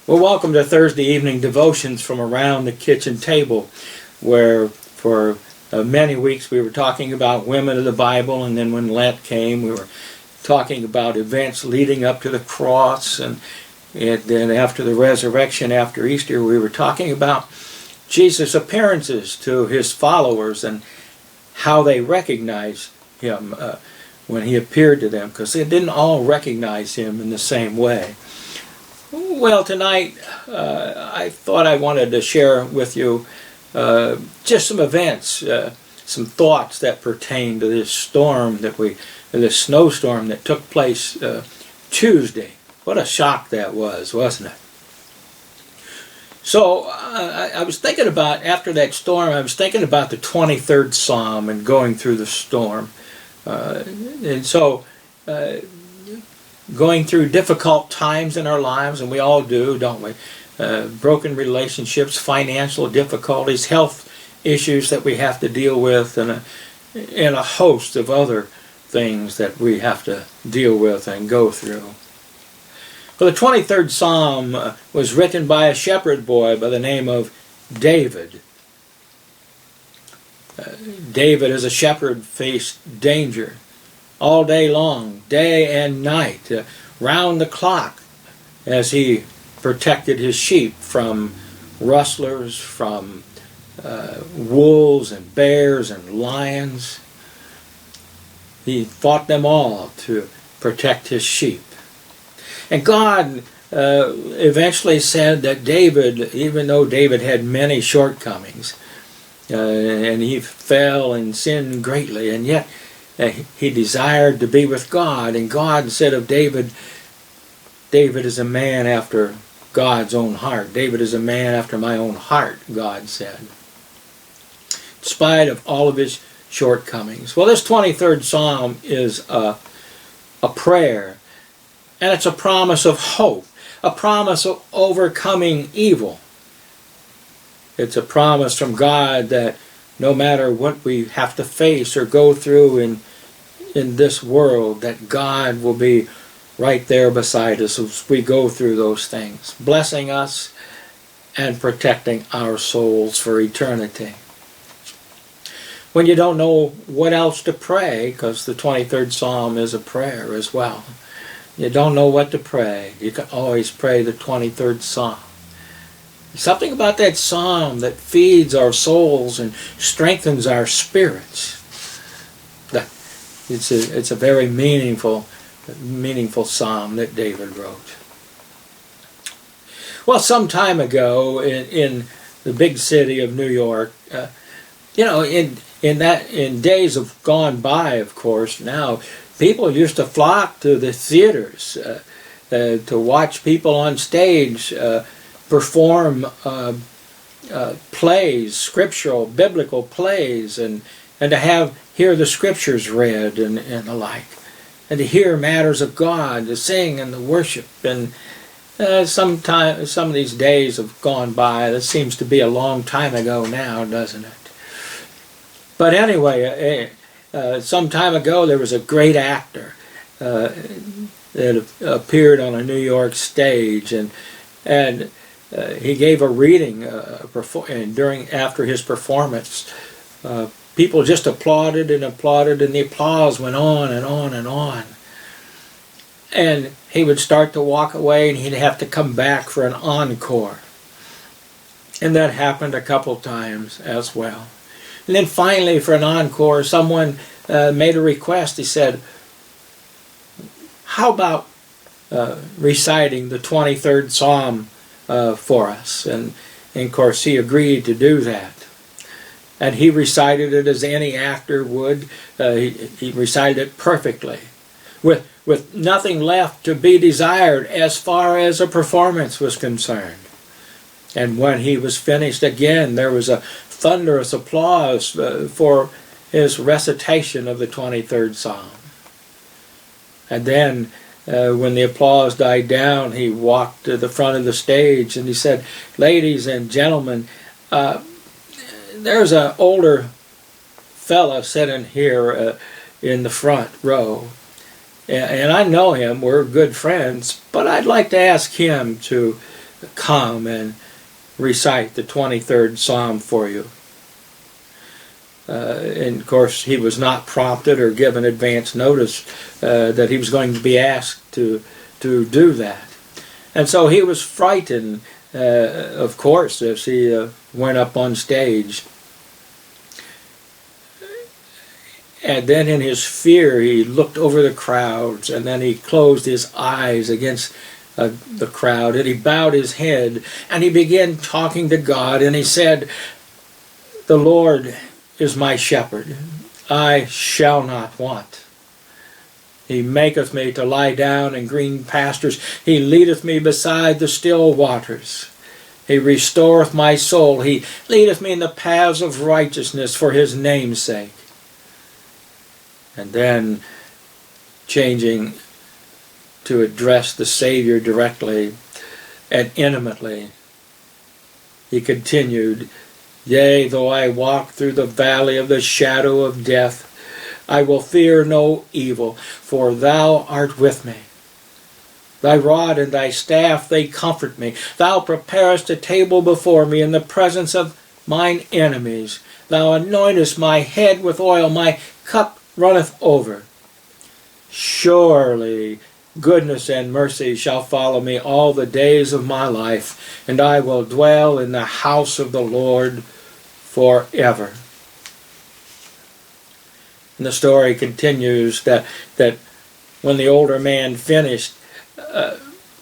Well, welcome to Thursday evening devotions from around the kitchen table, where for many weeks we were talking about women of the Bible, and then when Lent came, we were talking about events leading up to the cross, and then after the resurrection, after Easter, we were talking about Jesus' appearances to his followers and how they recognized him when he appeared to them, because they didn't all recognize him in the same way. Well, tonight I thought I wanted to share with you just some events, some thoughts that pertain to this storm this snowstorm that took place Tuesday. What a shock that was, wasn't it? So I was thinking about, after that storm, I was thinking about the 23rd Psalm and going through the storm. Going through difficult times in our lives, and we all do, don't we? Broken relationships, financial difficulties, health issues that we have to deal with, and a host of other things that we have to deal with and go through. Well, the 23rd Psalm was written by a shepherd boy by the name of David. David, as a shepherd, faced danger all day long, day and night, round the clock, as he protected his sheep from rustlers, from wolves and bears and lions. He fought them all to protect his sheep. And God eventually said that David, even though David had many shortcomings, and he fell and sinned greatly, and yet he desired to be with God, and God said of David, David is a man after God's own heart. David is a man after my own heart, God said, in spite of all of his shortcomings. Well, this 23rd Psalm is a prayer, and it's a promise of hope, a promise of overcoming evil. It's a promise from God that no matter what we have to face or go through in this world, that God will be right there beside us as we go through those things, blessing us and protecting our souls for eternity. When you don't know what else to pray, because the 23rd Psalm is a prayer as well, you don't know what to pray, you can always pray the 23rd Psalm. Something about that psalm that feeds our souls and strengthens our spirits. It's a very meaningful psalm that David wrote. Well, some time ago in the big city of New York, in days of gone by, of course, now people used to flock to the theaters to watch people on stage perform plays, scriptural, biblical plays, and to hear the scriptures read and the like, and to hear matters of God, to sing and to worship. And some of these days have gone by. That seems to be a long time ago now, doesn't it? But anyway, some time ago there was a great actor that appeared on a New York stage, and he gave a reading after his performance. People just applauded and applauded, and the applause went on and on and on. And he would start to walk away, and he'd have to come back for an encore. And that happened a couple times as well. And then finally, for an encore, someone made a request. He said, how about reciting the 23rd Psalm for us? And of course he agreed to do that. And he recited it as any actor would. He recited it perfectly, with nothing left to be desired as far as a performance was concerned. And when he was finished again, there was a thunderous applause for his recitation of the 23rd Psalm. And then when the applause died down, he walked to the front of the stage and he said, ladies and gentlemen, there's an older fella sitting here in the front row, and I know him, we're good friends, but I'd like to ask him to come and recite the 23rd Psalm for you. And of course, he was not prompted or given advance notice that he was going to be asked to do that. And so he was frightened, of course, as he went up on stage. And then in his fear, he looked over the crowds, and then he closed his eyes against the crowd, and he bowed his head, and he began talking to God, and he said, "The Lord is my shepherd, I shall not want. He maketh me to lie down in green pastures. He leadeth me beside the still waters. He restoreth my soul. He leadeth me in the paths of righteousness for his name's sake." And then, changing to address the Savior directly and intimately, he continued, "Yea, though I walk through the valley of the shadow of death, I will fear no evil, for thou art with me. Thy rod and thy staff, they comfort me. Thou preparest a table before me in the presence of mine enemies. Thou anointest my head with oil, my cup runneth over. Surely goodness and mercy shall follow me all the days of my life, and I will dwell in the house of the Lord forever." And the story continues that when the older man finished,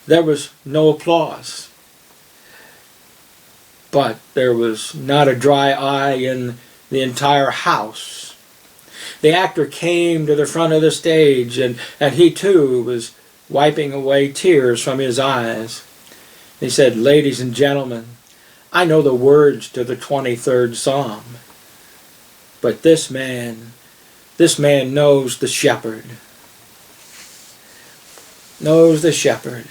there was no applause. But there was not a dry eye in the entire house. The actor came to the front of the stage, and he too was wiping away tears from his eyes. He said, "Ladies and gentlemen, I know the words to the 23rd Psalm, but this man knows the shepherd. Knows the shepherd."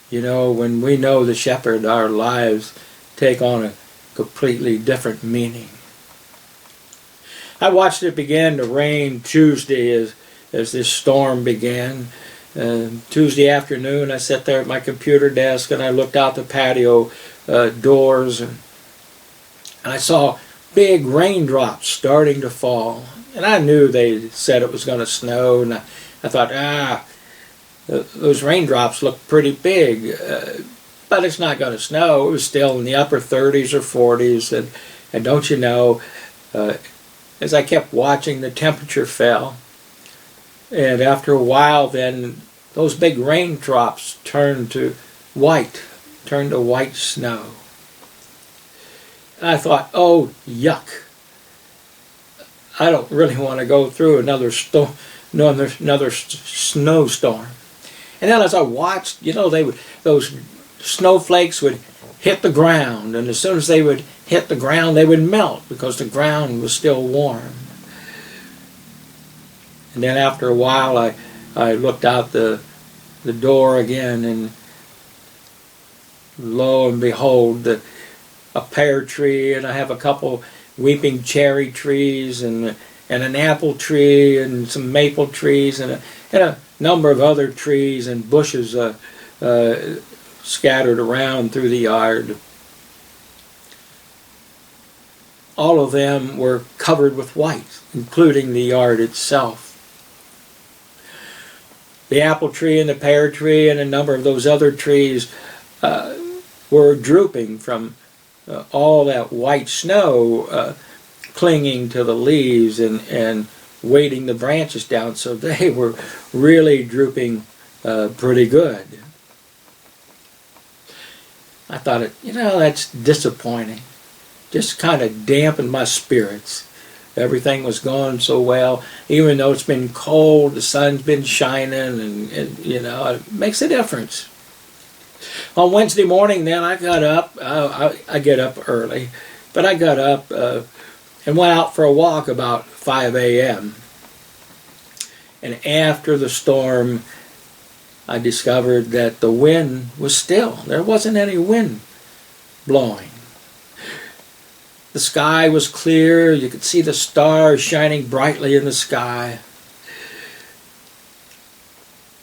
You know, when we know the shepherd, our lives take on a completely different meaning. I watched it begin to rain Tuesday as this storm began. Tuesday afternoon, I sat there at my computer desk and I looked out the patio doors, and I saw big raindrops starting to fall. And I knew they said it was going to snow, and I thought, those raindrops look pretty big, but it's not going to snow. It was still in the upper 30s or 40s, and don't you know, as I kept watching, the temperature fell. And after a while, then those big raindrops turned to white snow. And I thought, oh, yuck. I don't really want to go through another snowstorm. And then as I watched, you know, those snowflakes would hit the ground, and as soon as they would hit the ground, they would melt because the ground was still warm. And then after a while, I looked out the door again, and lo and behold, a pear tree, and I have a couple weeping cherry trees, and an apple tree, and some maple trees, and a number of other trees and bushes scattered around through the yard. All of them were covered with white, including the yard itself. The apple tree and the pear tree and a number of those other trees were drooping from all that white snow clinging to the leaves and weighting the branches down, so they were really drooping pretty good. I thought, that's disappointing. Just kind of dampened my spirits. Everything was going so well. Even though it's been cold, the sun's been shining, and it makes a difference. On Wednesday morning, then, I got up. I get up early, but I got up and went out for a walk about 5 a.m. And after the storm, I discovered that the wind was still. There wasn't any wind blowing. The sky was clear. You could see the stars shining brightly in the sky.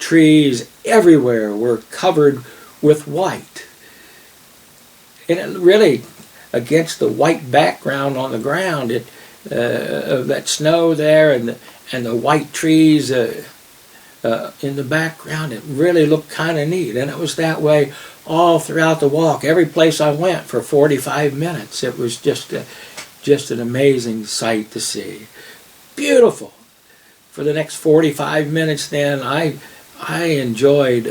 trees everywhere were covered with white. And it really, against the white background on the ground, of that snow there and the white trees in the background, it really looked kind of neat. And it was that way all throughout the walk. Every place I went for 45 minutes, it was just an amazing sight to see. Beautiful. For the next 45 minutes then, I enjoyed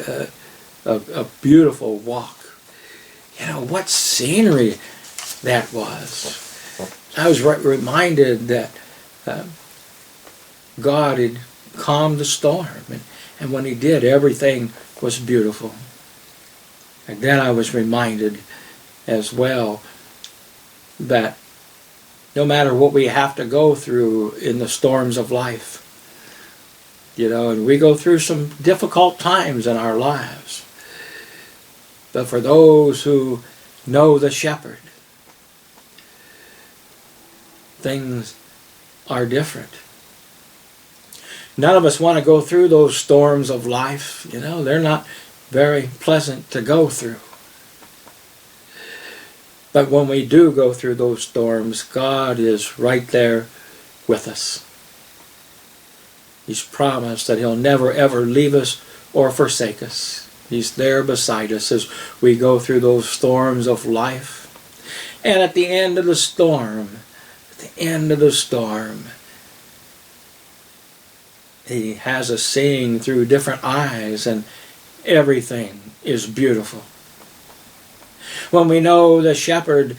a beautiful walk. You know, what scenery that was. I was reminded that God had calmed the storm, and when He did, everything was beautiful. And then I was reminded as well that no matter what we have to go through in the storms of life, you know, and we go through some difficult times in our lives, but for those who know the Shepherd, things are different. None of us want to go through those storms of life. You know, they're not very pleasant to go through. But when we do go through those storms, God is right there with us. He's promised that He'll never ever leave us or forsake us. He's there beside us as we go through those storms of life. And at the end of the storm, He has us seeing through different eyes, and everything is beautiful. When we know the Shepherd,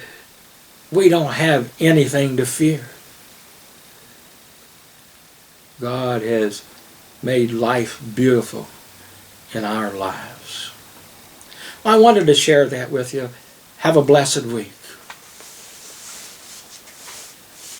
we don't have anything to fear. God has made life beautiful in our lives. Well, I wanted to share that with you. Have a blessed week.